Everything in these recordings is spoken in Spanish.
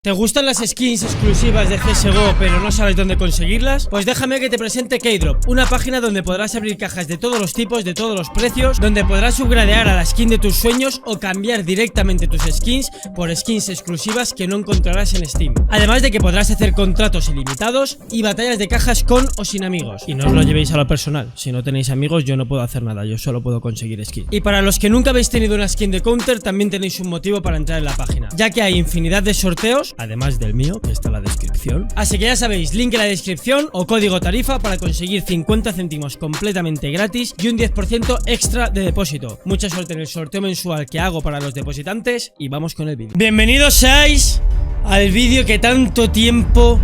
¿Te gustan las skins exclusivas de CSGO pero no sabes dónde conseguirlas? Pues déjame que te presente Keydrop, una página donde podrás abrir cajas de todos los tipos, de todos los precios, donde podrás upgradear a la skin de tus sueños o cambiar directamente tus skins por skins exclusivas que no encontrarás en Steam. Además de que podrás hacer contratos ilimitados y batallas de cajas con o sin amigos. Y no os lo llevéis a lo personal, si no tenéis amigos yo no puedo hacer nada, yo solo puedo conseguir skin. Y para los que nunca habéis tenido una skin de Counter también tenéis un motivo para entrar en la página, ya que hay infinidad de sorteos, además del mío, que está en la descripción. Así que ya sabéis, link en la descripción o código tarifa para conseguir 50 céntimos completamente gratis y un 10% extra de depósito. Mucha suerte en el sorteo mensual que hago para los depositantes y vamos con el vídeo. Bienvenidos seáis al vídeo que tanto tiempo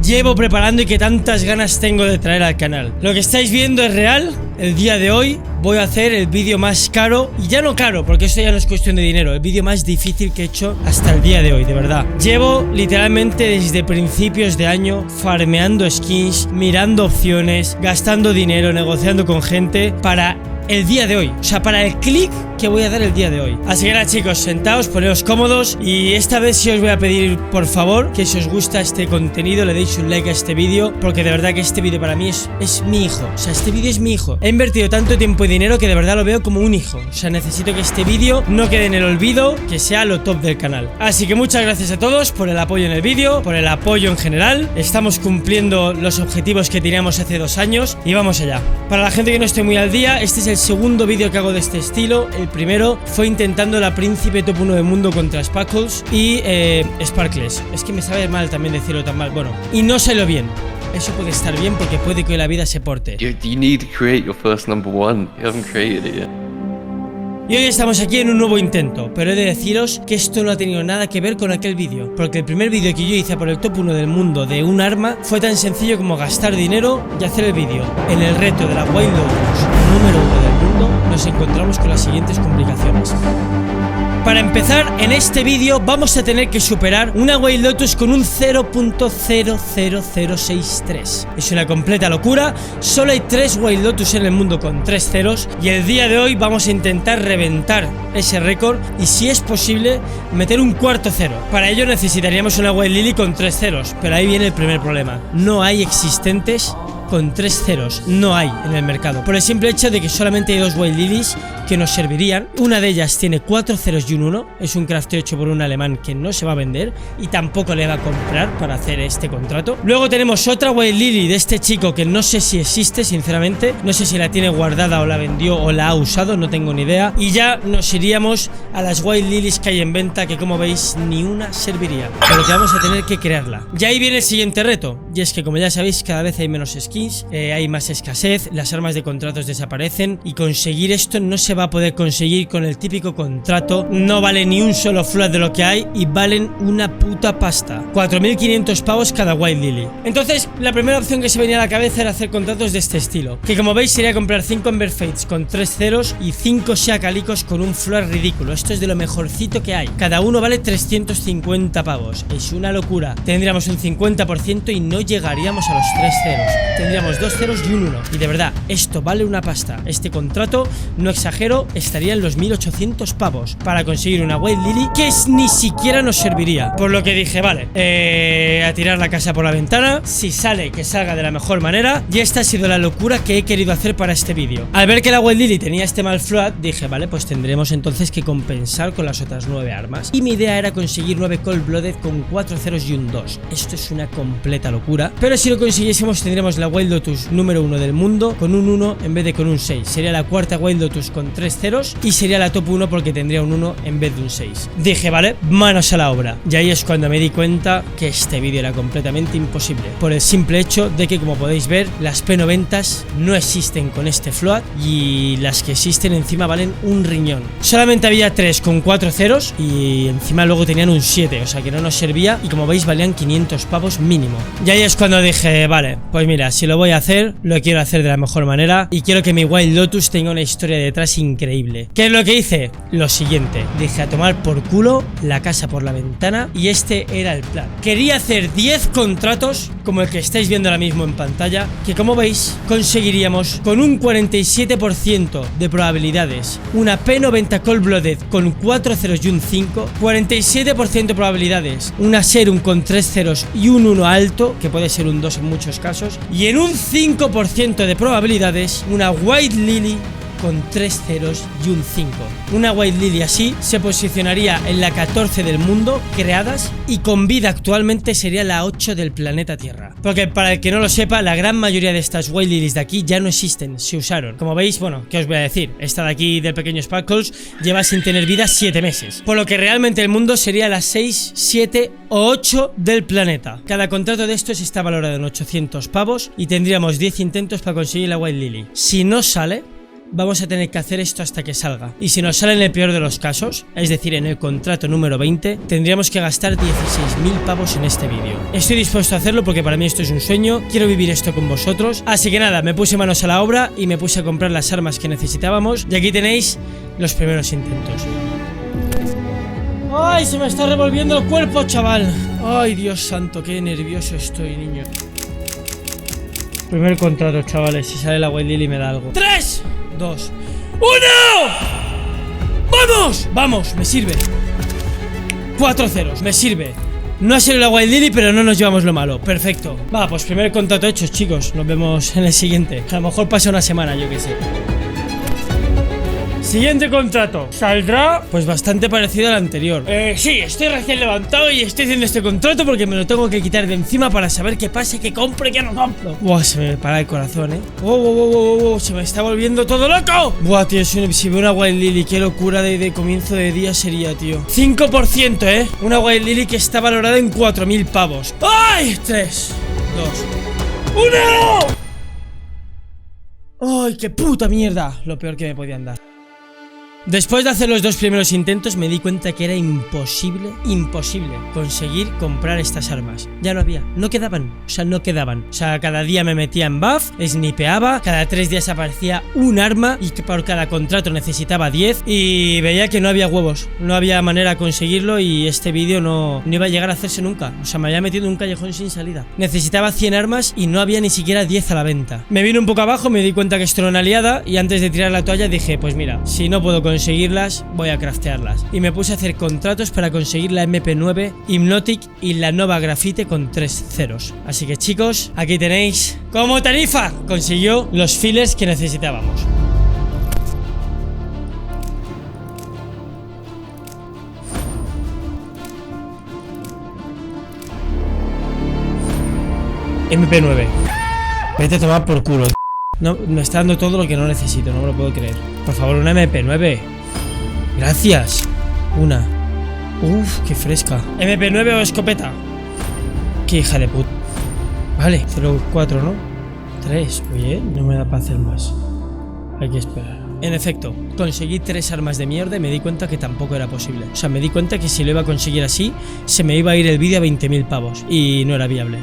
llevo preparando y que tantas ganas tengo de traer al canal. Lo que estáis viendo es real. El día de hoy voy a hacer el vídeo más caro, y ya no caro, porque esto ya no es cuestión de dinero, el vídeo más difícil que he hecho hasta el día de hoy, de verdad. Llevo literalmente desde principios de año farmeando skins, mirando opciones, gastando dinero, negociando con gente para el día de hoy, o sea, para el clic que voy a dar el día de hoy. Así que nada, chicos, sentaos, poneos cómodos y esta vez sí os voy a pedir, por favor, que si os gusta este contenido le deis un like a este vídeo, porque de verdad que este vídeo para mí es mi hijo. O sea, este vídeo es mi hijo. He invertido tanto tiempo y dinero que de verdad lo veo como un hijo. O sea, necesito que este vídeo no quede en el olvido, que sea lo top del canal. Así que muchas gracias a todos por el apoyo en el vídeo, por el apoyo en general. Estamos cumpliendo los objetivos que teníamos hace 2 años y vamos allá. Para la gente que no esté muy al día, este es el segundo vídeo que hago de este estilo. El primero fue intentando la Príncipe top 1 del mundo contra Spackles y Sparkles. Es que me sabe mal también decirlo tan mal. Bueno, y no salió bien. Eso puede estar bien porque puede que la vida se porte. You need to create your first number one. You haven't created it yet. Y hoy estamos aquí en un nuevo intento, pero he de deciros que esto no ha tenido nada que ver con aquel vídeo, porque el primer vídeo que yo hice por el top 1 del mundo de un arma fue tan sencillo como gastar dinero y hacer el vídeo. En el reto de la Wild Lotus número 1 del mundo nos encontramos con las siguientes complicaciones. Para empezar, en este vídeo vamos a tener que superar una Wild Lotus con un 0.00063. Es una completa locura, solo hay 3 Wild Lotus en el mundo con 3 ceros y el día de hoy vamos a intentar reventar ese récord y, si es posible, meter un cuarto cero. Para ello necesitaríamos una Wild Lily con 3 ceros, pero ahí viene el primer problema. No hay existentes con 3 ceros, no hay en el mercado, por el simple hecho de que solamente hay 2 Wild Lilies que nos servirían. Una de ellas tiene 4 ceros y un 1, es un crafteo hecho por un alemán que no se va a vender y tampoco le va a comprar para hacer este contrato. Luego tenemos otra Wild Lily de este chico que no sé si existe, sinceramente, no sé si la tiene guardada o la vendió o la ha usado, no tengo ni idea. Y ya nos iríamos a las Wild Lilies que hay en venta, que como veis ni una serviría, por lo que vamos a tener que crearla. Y ahí viene el siguiente reto, y es que, como ya sabéis, cada vez hay menos skins, hay más escasez, las armas de contratos desaparecen y conseguir esto no se va a poder conseguir con el típico contrato. No vale ni un solo flood de lo que hay y valen una puta pasta, 4.500 pavos cada Wild Lily. Entonces la primera opción que se venía a la cabeza era hacer contratos de este estilo, que como veis sería comprar 5 Ember Fates con 3 ceros y 5 Shacalicos con un flood ridículo. Esto es de lo mejorcito que hay, cada uno vale 350 pavos, es una locura. Tendríamos un 50% y no llegaríamos a los 3 ceros, tendríamos 2 ceros y un 1. Y de verdad, esto vale una pasta. Este contrato, no exagero, estaría en los 1.800 pavos para conseguir una Wild Lily que ni siquiera nos serviría. Por lo que dije, vale, a tirar la casa por la ventana. Si sale, que salga de la mejor manera. Y esta ha sido la locura que he querido hacer para este vídeo. Al ver que la Wild Lily tenía este mal float, dije, vale, pues tendremos entonces que compensar con las otras 9 armas. Y mi idea era conseguir 9 Cold Blooded con 4 ceros y un 2. Esto es una completa locura, pero si lo consiguiésemos tendríamos la Wild Lotus número 1 del mundo con un 1 en vez de con un 6. Sería la cuarta Wild Lotus con 3 ceros y sería la top 1 porque tendría un 1 en vez de un 6. Dije, vale, manos a la obra. Y ahí es cuando me di cuenta que este vídeo era completamente imposible, por el simple hecho de que, como podéis ver, las P90s no existen con este float y las que existen encima valen un riñón. Solamente había 3 con 4 ceros y encima luego tenían un 7, o sea que no nos servía y, como veis, valían 500 pavos mínimo. Y ahí es cuando dije, vale, pues mira, si lo voy a hacer, lo quiero hacer de la mejor manera y quiero que mi Wild Lotus tenga una historia detrás es increíble. ¿Qué es lo que hice? Lo siguiente, dije a tomar por culo la casa por la ventana y este era el plan. Quería hacer 10 contratos como el que estáis viendo ahora mismo en pantalla, que como veis conseguiríamos con un 47% de probabilidades una P90 Cold Blooded con 4 ceros y un 5, 47% de probabilidades una Serum con 3 ceros y un 1 alto, que puede ser un 2 en muchos casos, y en un 5% de probabilidades una White Lily con 3 ceros y un 5. Una White Lily así se posicionaría en la 14 del mundo creadas y con vida actualmente sería la 8 del planeta Tierra. Porque para el que no lo sepa, la gran mayoría de estas White Lilies de aquí ya no existen, se usaron. Como veis, bueno, ¿qué os voy a decir? Esta de aquí del pequeño Sparkles lleva sin tener vida 7 meses. Por lo que realmente el mundo sería la 6, 7 o 8 del planeta. Cada contrato de estos está valorado en 800 pavos y tendríamos 10 intentos para conseguir la White Lily. Si no sale, vamos a tener que hacer esto hasta que salga. Y si nos sale en el peor de los casos, es decir, en el contrato número 20, tendríamos que gastar 16.000 pavos en este vídeo. Estoy dispuesto a hacerlo porque para mí esto es un sueño, quiero vivir esto con vosotros. Así que nada, me puse manos a la obra y me puse a comprar las armas que necesitábamos. Y aquí tenéis los primeros intentos. ¡Ay, se me está revolviendo el cuerpo, chaval! ¡Ay, Dios santo, qué nervioso estoy, niño! Primer contrato, chavales, si sale la White Lily me da algo. 3, 2, 1. ¡Vamos! ¡Vamos! Me sirve. 4 ceros, me sirve. No ha sido la White Lily, pero no nos llevamos lo malo. Perfecto. Va, pues primer contrato hecho, chicos. Nos vemos en el siguiente. A lo mejor pasa una semana, yo qué sé. Siguiente contrato. ¿Saldrá? Pues bastante parecido al anterior. Sí, estoy recién levantado y estoy haciendo este contrato porque me lo tengo que quitar de encima para saber qué pasa, qué compro y qué no compro. Buah, se me para el corazón, se me está volviendo todo loco. Buah, tío, si veo una White Lily, qué locura de comienzo de día sería, tío. 5%, una White Lily que está valorada en 4.000 pavos. ¡Ay! 3, 2, 1. ¡Ay, qué puta mierda! Lo peor que me podían dar. Después de hacer los 2 primeros intentos me di cuenta que era imposible conseguir comprar estas armas. Ya no había, no quedaban, o sea, cada día me metía en buff, snipeaba, cada 3 días aparecía un arma y que por cada contrato necesitaba 10 y veía que no había huevos, no había manera de conseguirlo y este vídeo no iba a llegar a hacerse nunca. O sea, me había metido en un callejón sin salida. Necesitaba 100 armas y no había ni siquiera 10 a la venta. Me vine un poco abajo, me di cuenta que esto era una liada y antes de tirar la toalla dije, pues mira, si no puedo conseguirlas, voy a craftearlas. Y me puse a hacer contratos para conseguir la MP9 Hypnotic y la Nova Graphite con 3 ceros. Así que chicos, aquí tenéis cómo Tarifa consiguió los fillers que necesitábamos. MP9. Vete a tomar por culo. No, me está dando todo lo que no necesito, no me lo puedo creer. Por favor, una MP9. Gracias. Una. Uf, qué fresca. MP9 o escopeta. Qué hija de puta. Vale, 0,4, ¿no? 3. Oye, no me da para hacer más. Hay que esperar. En efecto, conseguí 3 armas de mierda y me di cuenta que tampoco era posible. O sea, me di cuenta que si lo iba a conseguir así, se me iba a ir el vídeo a 20.000 pavos. Y no era viable.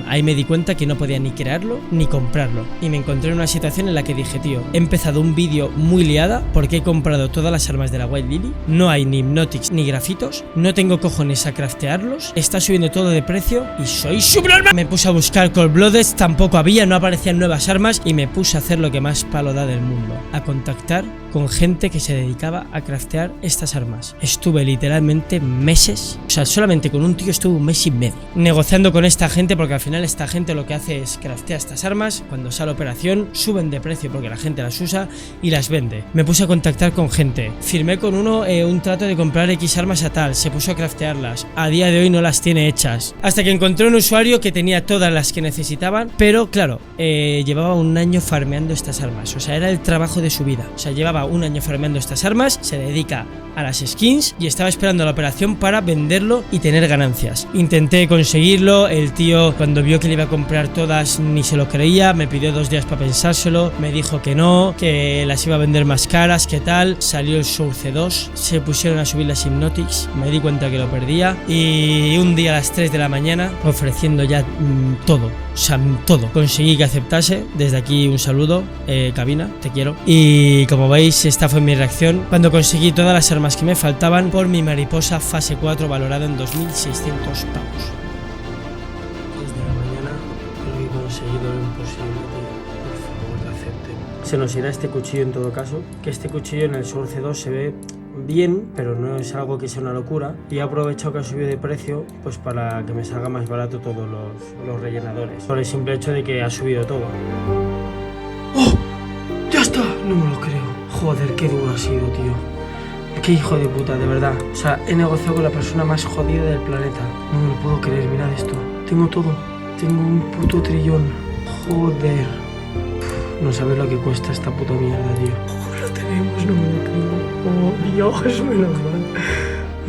Ahí me di cuenta que no podía ni crearlo ni comprarlo. Y me encontré en una situación en la que dije, tío, he empezado un vídeo muy liada porque he comprado todas las armas de la White Lily. No hay ni Hypnotics ni grafitos. No tengo cojones a craftearlos. Está subiendo todo de precio y soy super arma. Me puse a buscar Cold Blooded, tampoco había, no aparecían nuevas armas. Y me puse a hacer lo que más palo da del mundo. A contactar con gente que se dedicaba a craftear estas armas. Estuve literalmente meses, o sea, solamente con un tío estuve 1 mes y medio negociando con esta gente, porque al final esta gente lo que hace es craftear estas armas. Cuando sale operación suben de precio porque la gente las usa y las vende. Me puse a contactar con gente, firmé con uno un trato de comprar X armas a tal, se puso a craftearlas. A día de hoy no las tiene hechas, hasta que encontré un usuario que tenía todas las que necesitaban, pero claro, llevaba 1 año farmeando estas armas, o sea, era el trabajo de su vida. O sea, llevaba 1 año farmeando estas armas, se dedica a las skins y estaba esperando la operación para venderlo y tener ganancias. Intenté conseguirlo, el tío cuando vio que le iba a comprar todas ni se lo creía, me pidió 2 días para pensárselo, me dijo que no, que las iba a vender más caras, que tal. Salió el Source 2, se pusieron a subir las Hypnotics, me di cuenta que lo perdía y un día a las 3 de la mañana ofreciendo ya todo, o sea, todo. Conseguí que aceptase, desde aquí un saludo, cabina, te quiero. Y Y como veis, esta fue mi reacción cuando conseguí todas las armas que me faltaban por mi mariposa fase 4 valorada en 2600 pavos. Desde la mañana he conseguido lo imposible, tío. Por favor, acepten. Se nos irá este cuchillo en todo caso, que este cuchillo en el Source 2 se ve bien, pero no es algo que sea una locura. Y he aprovechado que ha subido de precio pues para que me salga más barato todos los rellenadores, por el simple hecho de que ha subido todo. ¡Oh! ¡Ya está! No me lo creo. Joder, qué duro ha sido, tío. Qué hijo de puta, de verdad. O sea, he negociado con la persona más jodida del planeta. No me lo puedo creer, mirad esto. Tengo todo. Tengo un puto trillón. Joder. No sabes lo que cuesta esta puta mierda, tío. Lo tenemos, no me lo creo. Oh, Dios, menos mal.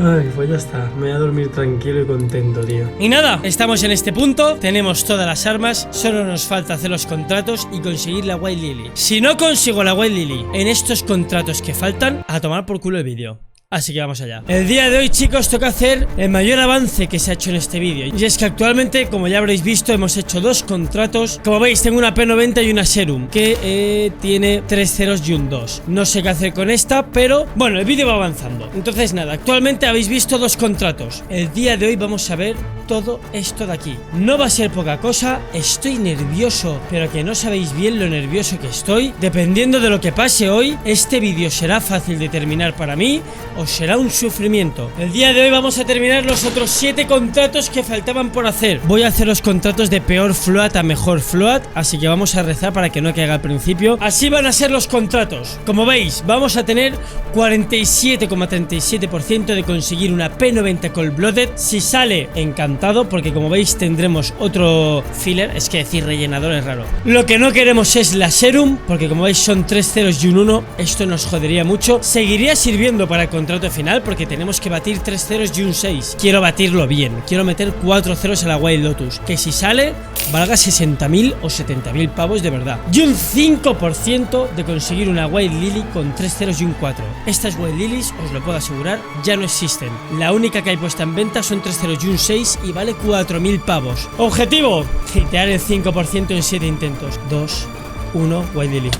Ay, pues ya está, me voy a dormir tranquilo y contento, tío. Y nada, estamos en este punto, tenemos todas las armas, solo nos falta hacer los contratos y conseguir la White Lily. Si no consigo la White Lily en estos contratos que faltan, a tomar por culo el vídeo. Así que vamos allá. El día de hoy, chicos, toca hacer el mayor avance que se ha hecho en este vídeo. Y es que actualmente, como ya habréis visto, hemos hecho dos contratos. Como veis, tengo una P90 y una Serum, que tiene 3 ceros y un 2. No sé qué hacer con esta, pero bueno, el vídeo va avanzando. Entonces nada, actualmente habéis visto dos contratos. El día de hoy vamos a ver todo esto de aquí. No va a ser poca cosa, estoy nervioso, pero que no sabéis bien lo nervioso que estoy. Dependiendo de lo que pase hoy, este vídeo será fácil de terminar para mí o será un sufrimiento. El día de hoy vamos a terminar los otros 7 contratos que faltaban por hacer. Voy a hacer los contratos de peor float a mejor float, así que vamos a rezar para que no caiga al principio. Así van a ser los contratos. Como veis, vamos a tener 47,37% de conseguir una P90 Cold Blooded. Si sale, encantado, porque como veis tendremos otro filler. Es que decir rellenador es raro. Lo que no queremos es la Serum, porque como veis son 3 ceros y un 1. Esto nos jodería mucho. Seguiría sirviendo para el contrato final porque tenemos que batir 3 ceros y un 6. Quiero batirlo bien. Quiero meter 4 ceros a la White Lotus, que si sale valga 60.000 o 70.000 pavos de verdad. Y un 5% de conseguir una White Lily con 3 ceros y un 4. Estas White Lilies, os lo puedo asegurar, ya no existen. La única que hay puesta en venta son 3 ceros y un 6 y vale 4.000 pavos. Objetivo: hitear el 5% en 7 intentos. 2, 1, White Lily.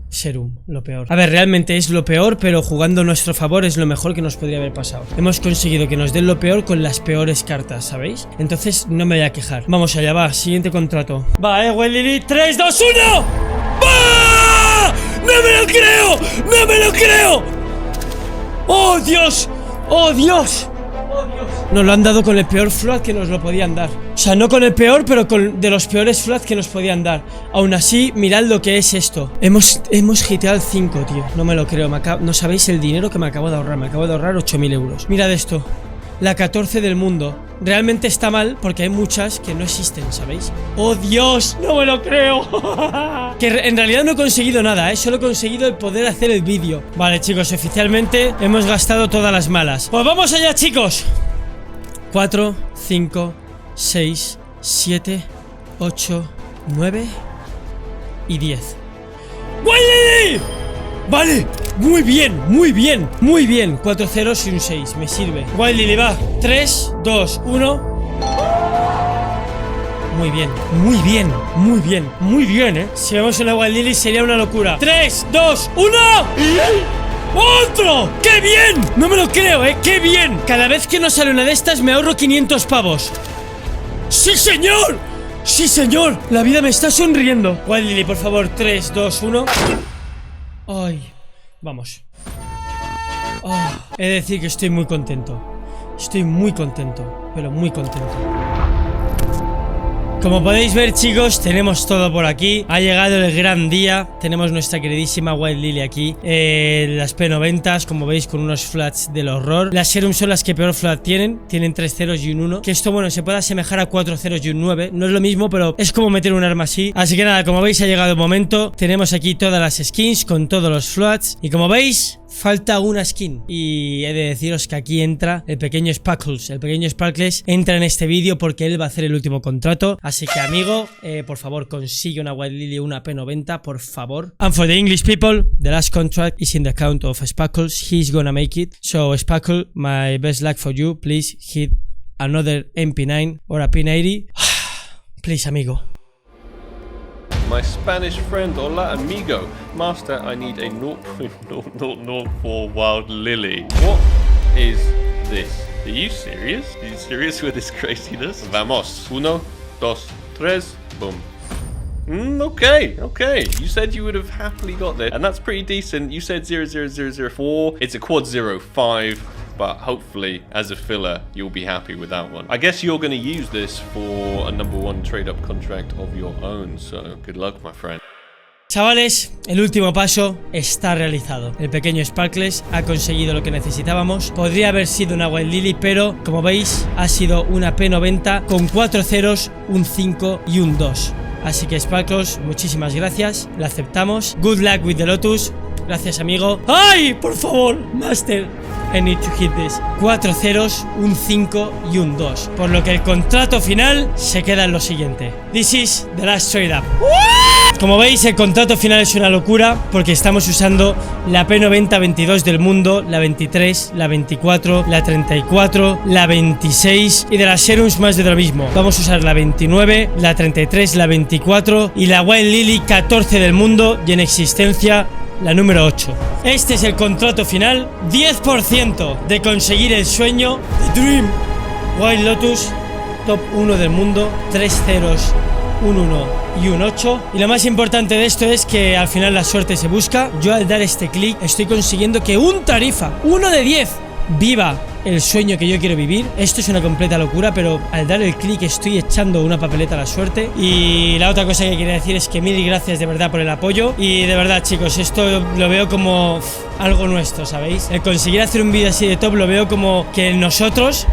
Serum, lo peor. A ver, realmente es lo peor, pero jugando a nuestro favor es lo mejor que nos podría haber pasado. Hemos conseguido que nos den lo peor con las peores cartas, ¿sabéis? Entonces no me voy a quejar. Vamos allá, va, siguiente contrato. Va, White Lily, 3, 2, 1. ¡Va! ¡No me lo creo! ¡No me lo creo! ¡Oh, Dios! ¡Oh, Dios! Nos lo han dado con el peor float que nos lo podían dar. O sea, no con el peor, pero con de los peores floats que nos podían dar. Aún así, mirad lo que es esto. Hemos hiteado el 5, tío. No me lo creo. No sabéis el dinero que me acabo de ahorrar. Me acabo de ahorrar 8.000 euros. Mirad esto. La 14 del mundo. Realmente está mal porque hay muchas que no existen, ¿sabéis? ¡Oh, Dios! ¡No me lo creo! Que en realidad no he conseguido nada, ¿eh? Solo he conseguido el poder hacer el vídeo. Vale, chicos, oficialmente hemos gastado todas las malas. Pues vamos allá, chicos. 4, 5, 6, 7, 8, 9 y 10. ¡Wiley! Vale, muy bien, muy bien, muy bien. 4 ceros y un 6, me sirve. White Lily, va. 3, 2, 1. Muy bien, muy bien, muy bien, muy bien, Si vemos una White Lily sería una locura. 3, 2, 1. ¡Otro! ¡Qué bien! No me lo creo, ¡qué bien! Cada vez que nos sale una de estas me ahorro 500 pavos. ¡Sí, señor! ¡Sí, señor! La vida me está sonriendo. White Lily, por favor. 3, 2, 1. Ay, vamos. He de decir que estoy muy contento. Estoy muy contento, pero muy contento. Como podéis ver, chicos, tenemos todo por aquí. Ha llegado el gran día. Tenemos nuestra queridísima White Lily aquí. Las P90s, como veis, con unos flats del horror. Las Serum son las que peor flat tienen. Tienen 3 ceros y un 1. Que esto, bueno, se puede asemejar a 4 ceros y un 9. No es lo mismo, pero es como meter un arma así. Así que nada, como veis, ha llegado el momento. Tenemos aquí todas las skins con todos los flats. Y como veis, falta una skin. Y he de deciros que aquí entra el pequeño Sparkles. El pequeño Sparkles entra en este vídeo porque él va a hacer el último contrato. Así que, amigo, por favor, consigue una White Lily, una P90, por favor. And for the English people, the last contract is in the account of Sparkles. He's gonna make it. So, Sparkle, my best luck for you. Please hit another MP9 or a P90. Please, amigo. my Spanish friend. Hola, amigo. Master, I need a 0.0004 wild lily. What is this? Are you serious? Are you serious with this craziness? Vamos. 1, 2, 3. Boom. Okay. You said you would have happily got this, and that's pretty decent. You said 00004. It's a quad 05. But hopefully, as a filler, you'll be happy with that one. I guess you're going to use this for a number 1 trade-up contract of your own, so good luck, my friend. Chavales, el último paso está realizado. El pequeño Sparkles ha conseguido lo que necesitábamos. Podría haber sido una Wild Lily, pero como veis, ha sido una P90 con 4 ceros, un 5 y un 2. Así que Sparkles, muchísimas gracias. La aceptamos. Good luck with the Lotus. Gracias, amigo. ¡Ay! Por favor, Master. I need to hit this. 4 ceros, un 5 y un 2. Por lo que el contrato final se queda en lo siguiente. This is the last trade up. Como veis, el contrato final es una locura porque estamos usando la P90 22 del mundo, la 23, la 24, la 34, la 26 y de las serums más de lo mismo. Vamos a usar la 29, la 33, la 24 y la Wild Lily 14 del mundo y en existencia la número 8. Este es el contrato final. 10% de conseguir el sueño. The Dream. Wild Lotus, top 1 del mundo. 3 ceros, un 1 y un 8. Y lo más importante de esto es que al final la suerte se busca. Yo al dar este clic estoy consiguiendo que un tarifa, 1 de 10, viva el sueño que yo quiero vivir. Esto es una completa locura, pero al dar el clic estoy echando una papeleta a la suerte. Y la otra cosa que quería decir es que mil gracias de verdad por el apoyo. Y de verdad, chicos, esto lo veo como algo nuestro, ¿sabéis? El conseguir hacer un vídeo así de top lo veo como que nosotros,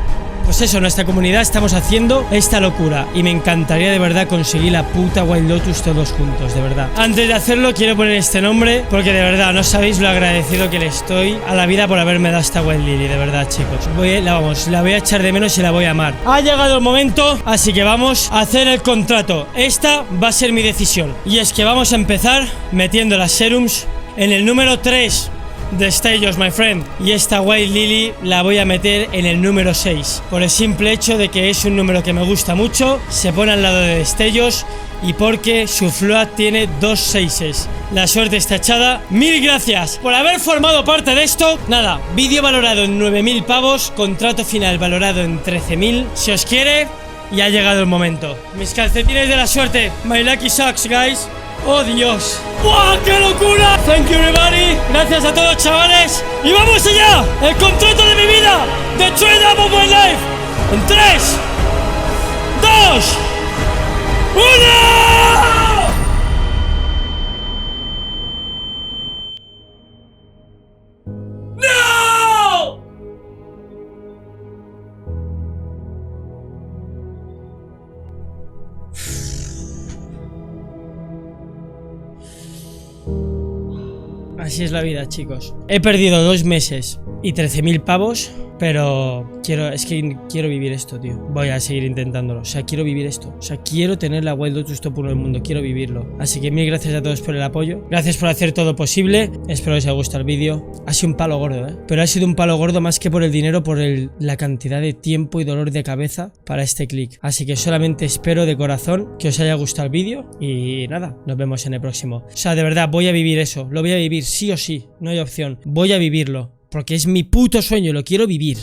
pues eso, nuestra comunidad, estamos haciendo esta locura. Y me encantaría de verdad conseguir la puta Wild Lotus todos juntos, de verdad. Antes de hacerlo quiero poner este nombre porque de verdad no sabéis lo agradecido que le estoy a la vida por haberme dado esta Wild Lily, de verdad, chicos. La voy a echar de menos y la voy a amar. Ha llegado el momento, así que vamos a hacer el contrato. Esta va a ser mi decisión. Y es que vamos a empezar metiendo las serums en el número 3 de Stages, my friend. Y esta Wild Lily la voy a meter en el número 6, por el simple hecho de que es un número que me gusta mucho, se pone al lado de Destellos y porque su float tiene 2 6s. La suerte está echada. Mil gracias por haber formado parte de esto. Nada, vídeo valorado en 9.000 pavos, contrato final valorado en 13.000. Si os quiere, y ha llegado el momento. Mis calcetines de la suerte, my lucky socks, guys. ¡Oh, Dios! ¡Wow, qué locura! Thank you, everybody. Gracias a todos, chavales. ¡Y vamos allá! ¡El contrato de mi vida! ¡The trade up of my life! En 3, 2, 1. ¡No! Así es la vida, chicos. He perdido 2 meses y 13.000 pavos, pero quiero vivir esto, tío. Voy a seguir intentándolo. O sea, quiero vivir esto. O sea, quiero tener la Wild Lotus top 1 del mundo. Quiero vivirlo. Así que mil gracias a todos por el apoyo. Gracias por hacer todo posible. Espero que os haya gustado el vídeo. Ha sido un palo gordo, pero ha sido un palo gordo más que por el dinero, por la cantidad de tiempo y dolor de cabeza para este clic. Así que solamente espero de corazón que os haya gustado el vídeo. Y nada, nos vemos en el próximo. O sea, de verdad, voy a vivir eso. Lo voy a vivir sí o sí. No hay opción. Voy a vivirlo. Porque es mi puto sueño, lo quiero vivir.